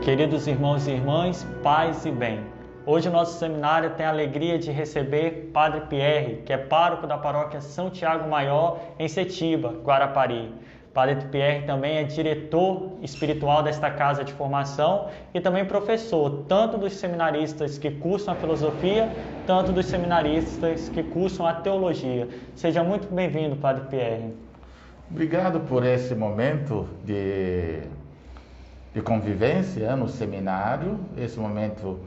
Queridos irmãos e irmãs, paz e bem. Hoje o nosso seminário tem a alegria de receber Padre Pierre, que é pároco da paróquia São Tiago Maior, em Setiba, Guarapari. Padre Pierre também é diretor espiritual desta casa de formação e também professor, tanto dos seminaristas que cursam a filosofia, tanto dos seminaristas que cursam a teologia. Seja muito bem-vindo, Padre Pierre. Obrigado por esse momento de convivência no seminário, esse momento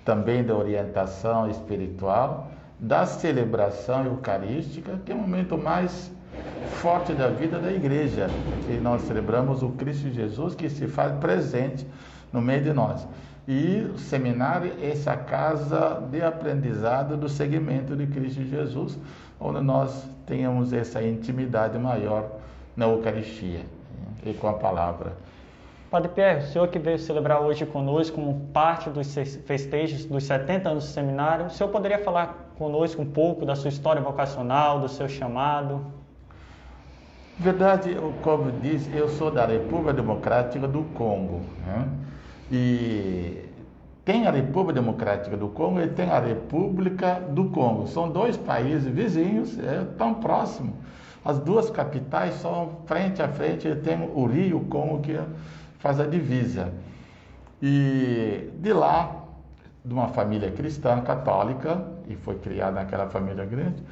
também da orientação espiritual, da celebração eucarística, que é o momento mais forte da vida da igreja, que nós celebramos o Cristo Jesus que se faz presente no meio de nós. E o seminário é essa casa de aprendizado do segmento de Cristo Jesus, onde nós tenhamos essa intimidade maior na Eucaristia e com a palavra. Padre Pierre, o senhor que veio celebrar hoje conosco como parte dos festejos dos 70 anos do seminário, o senhor poderia falar conosco um pouco da sua história vocacional, do seu chamado? Verdade, como disse, eu sou da República Democrática do Congo, né? E tem a República Democrática do Congo e tem a República do Congo. São dois países vizinhos, tão próximos. As duas capitais são frente a frente, e tem o Rio Congo que faz a divisa. E de lá, de uma família cristã católica, e foi criado naquela família grande,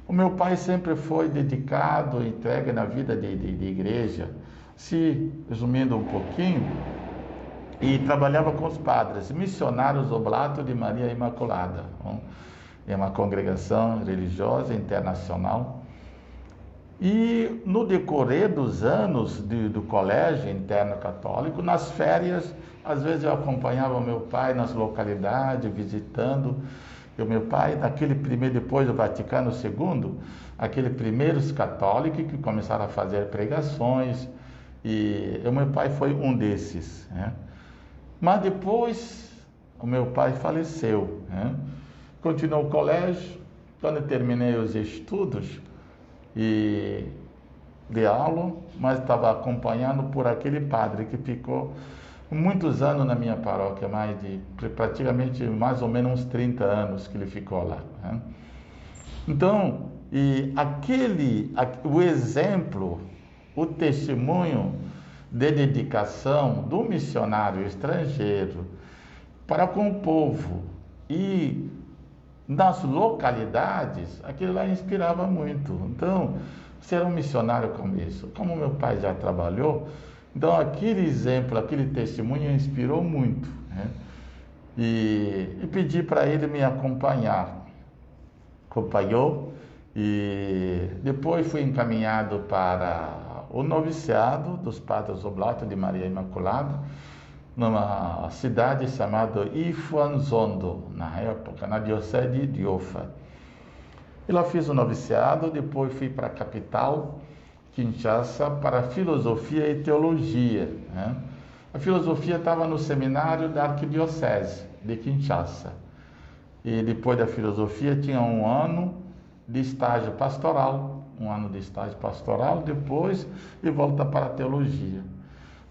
o meu pai sempre foi dedicado, entregue na vida de igreja, se resumindo um pouquinho, e trabalhava com os padres, missionários Oblato de Maria Imaculada. É uma congregação religiosa internacional. E no decorrer dos anos do colégio interno católico, nas férias, às vezes eu acompanhava meu pai nas localidades, visitando. E o meu pai, depois do Vaticano II, aqueles primeiros católicos que começaram a fazer pregações, e o meu pai foi um desses, né? Mas depois o meu pai faleceu, né? Continuou o colégio. Quando eu terminei os estudos e de aula, mas estava acompanhado por aquele padre que ficou muitos anos na minha paróquia, praticamente mais ou menos uns 30 anos que ele ficou lá, né? Então, o exemplo, o testemunho de dedicação do missionário estrangeiro para com o povo e nas localidades, aquilo lá inspirava muito. Então, ser um missionário como isso, como meu pai já trabalhou, então aquele exemplo, aquele testemunho inspirou muito, né? E pedi para ele me acompanhar. Acompanhou e depois fui encaminhado para o noviciado dos Padres Oblato de Maria Imaculada, numa cidade chamada Ifuanzondo, na época, na diocese de Ofa. E lá fiz o noviciado, depois fui para a capital, Kinshasa, para filosofia e teologia, né? A filosofia estava no seminário da arquidiocese de Kinshasa. E depois da filosofia tinha um ano de estágio pastoral, depois e volta para a teologia.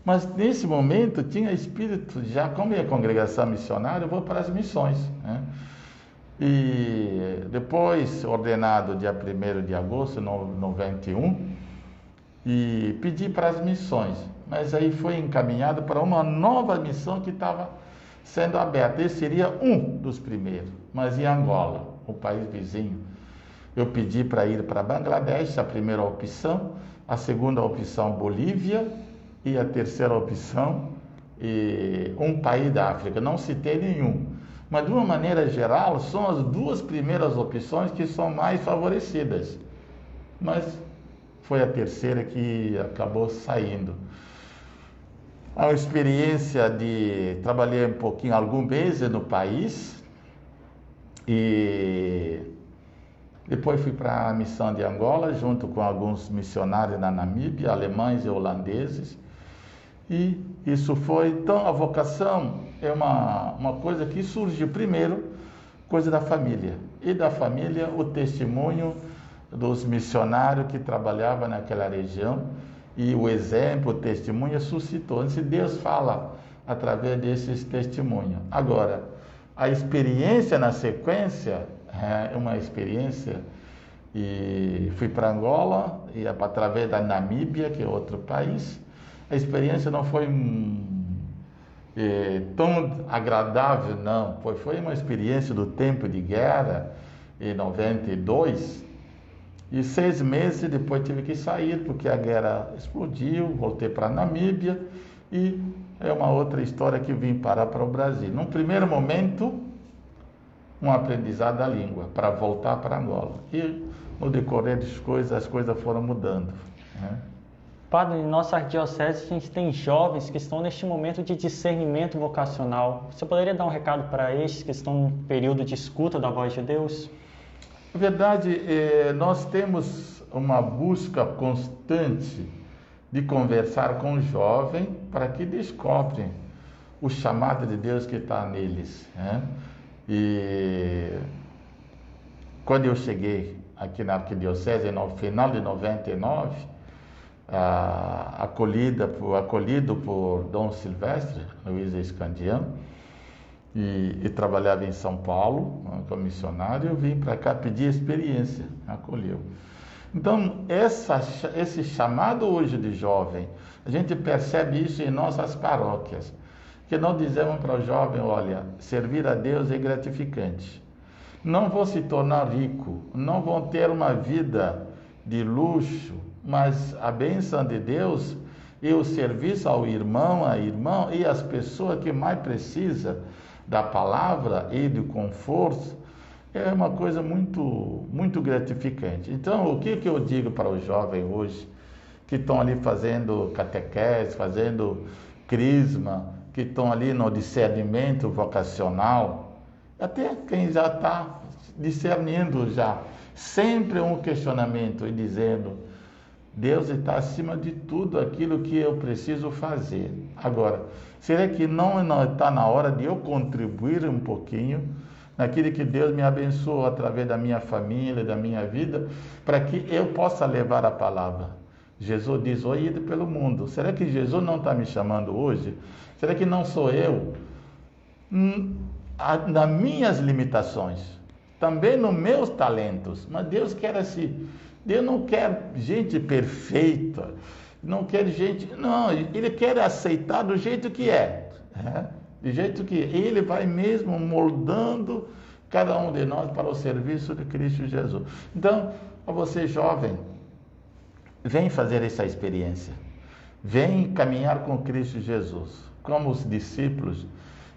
Mas nesse momento tinha espírito, já como é a congregação missionária, eu vou para as missões, né? E depois, ordenado dia 1º de agosto de 91, e pedi para as missões, mas aí foi encaminhado para uma nova missão que estava sendo aberta. Esse seria um dos primeiros, mas em Angola, o país vizinho. Eu pedi para ir para Bangladesh, a primeira opção, a segunda opção Bolívia e a terceira opção um país da África. Não citei nenhum, mas de uma maneira geral são as duas primeiras opções que são mais favorecidas, mas foi a terceira que acabou saindo. A experiência de trabalhei um pouquinho, alguns meses no país, e depois fui para a missão de Angola, junto com alguns missionários na Namíbia, alemães e holandeses. E isso foi, então a vocação é uma coisa que surge primeiro, coisa da família. E da família o testemunho dos missionários que trabalhavam naquela região, e o exemplo, o testemunho suscitou. Se Deus fala através desses testemunhos. Agora, a experiência na sequência é uma experiência, e fui para Angola, e através da Namíbia, que é outro país. A experiência não foi tão agradável, não. Foi uma experiência do tempo de guerra, em 92, e 6 meses depois tive que sair, porque a guerra explodiu, voltei para a Namíbia, e é uma outra história que vim parar para o Brasil. Num primeiro momento, um aprendizado da língua, para voltar para Angola. E no decorrer das coisas, as coisas foram mudando, né? Padre, em nossa arquidiocese a gente tem jovens que estão neste momento de discernimento vocacional. Você poderia dar um recado para estes que estão num período de escuta da voz de Deus? Na verdade, nós temos uma busca constante de conversar com o jovem para que descobrem o chamado de Deus que está neles, né? E quando eu cheguei aqui na arquidiocese, no final de 99, acolhido por Dom Silvestre Luiz Escandian, e trabalhava em São Paulo como missionário, eu vim para cá pedir experiência, acolheu. Então, esse chamado hoje de jovem, a gente percebe isso em nossas paróquias, que nós dizemos para o jovem: olha, servir a Deus é gratificante. Não vão se tornar rico, não vão ter uma vida de luxo, mas a bênção de Deus e o serviço ao irmão, à irmã e às pessoas que mais precisam da palavra e do conforto, é uma coisa muito, muito gratificante. Então, o que eu digo para os jovens hoje, que estão ali fazendo catequese, fazendo crisma, que estão ali no discernimento vocacional, até quem já está discernindo já, sempre um questionamento e dizendo: Deus está acima de tudo aquilo que eu preciso fazer. Agora, será que não está na hora de eu contribuir um pouquinho naquilo que Deus me abençoou através da minha família, da minha vida, para que eu possa levar a palavra? Jesus diz: oi, ide pelo mundo. Será que Jesus não está me chamando hoje? Será que não sou eu? Nas minhas limitações, também nos meus talentos, mas Deus quer assim. Deus não quer gente perfeita, não quer gente, não, Ele quer aceitar do jeito que é, né? Do jeito que Ele vai mesmo moldando cada um de nós para o serviço de Cristo Jesus. Então, a você jovem, vem fazer essa experiência, vem caminhar com Cristo Jesus, como os discípulos,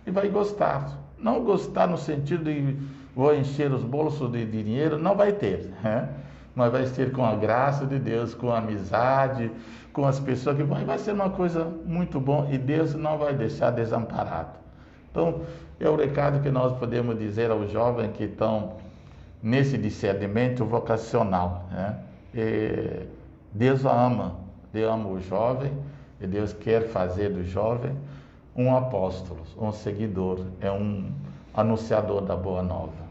e vai gostar. Não gostar no sentido de vou encher os bolsos de dinheiro, não vai ter, né? Mas vai ser com a graça de Deus, com a amizade, com as pessoas que vai ser uma coisa muito bom, e Deus não vai deixar desamparado. Então, é o recado que nós podemos dizer aos jovens que estão nesse discernimento vocacional, né? Deus ama o jovem, e Deus quer fazer do jovem um apóstolo, um seguidor, é um anunciador da boa nova.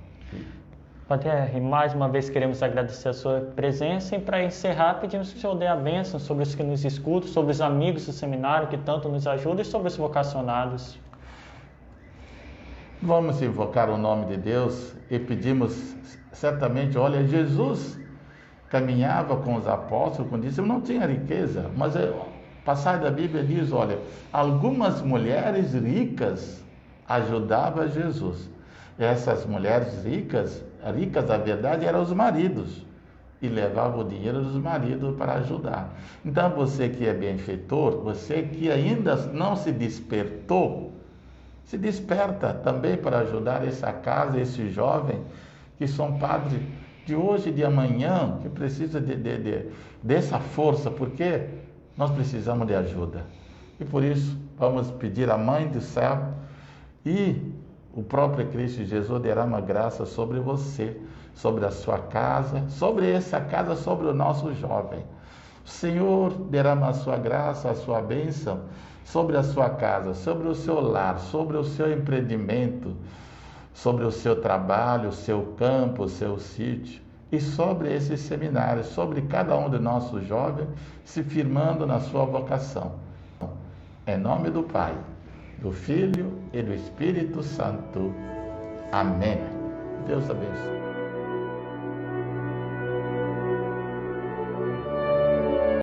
Padre, e mais uma vez queremos agradecer a sua presença, e para encerrar pedimos que o Senhor dê a bênção sobre os que nos escutam, sobre os amigos do seminário que tanto nos ajudam e sobre os vocacionados. Vamos invocar o nome de Deus e pedimos certamente, olha, Jesus caminhava com os apóstolos, com discípulos, não tinha riqueza, mas a passagem da Bíblia diz, olha, algumas mulheres ricas ajudavam Jesus. Essas mulheres ricas na verdade eram os maridos, e levavam o dinheiro dos maridos para ajudar. Então você que é benfeitor, você que ainda não se despertou, se desperta também para ajudar essa casa, esse jovem, que são padres de hoje e de amanhã, que precisa dessa força, porque nós precisamos de ajuda. E por isso vamos pedir à Mãe do Céu e o próprio Cristo Jesus derrama graça sobre você, sobre a sua casa, sobre essa casa, sobre o nosso jovem. O Senhor derrama a sua graça, a sua bênção sobre a sua casa, sobre o seu lar, sobre o seu empreendimento, sobre o seu trabalho, o seu campo, o seu sítio, e sobre esse seminário, sobre cada um de nossos jovens se firmando na sua vocação. Em nome do Pai, do Filho e do Espírito Santo. Amém. Deus abençoe.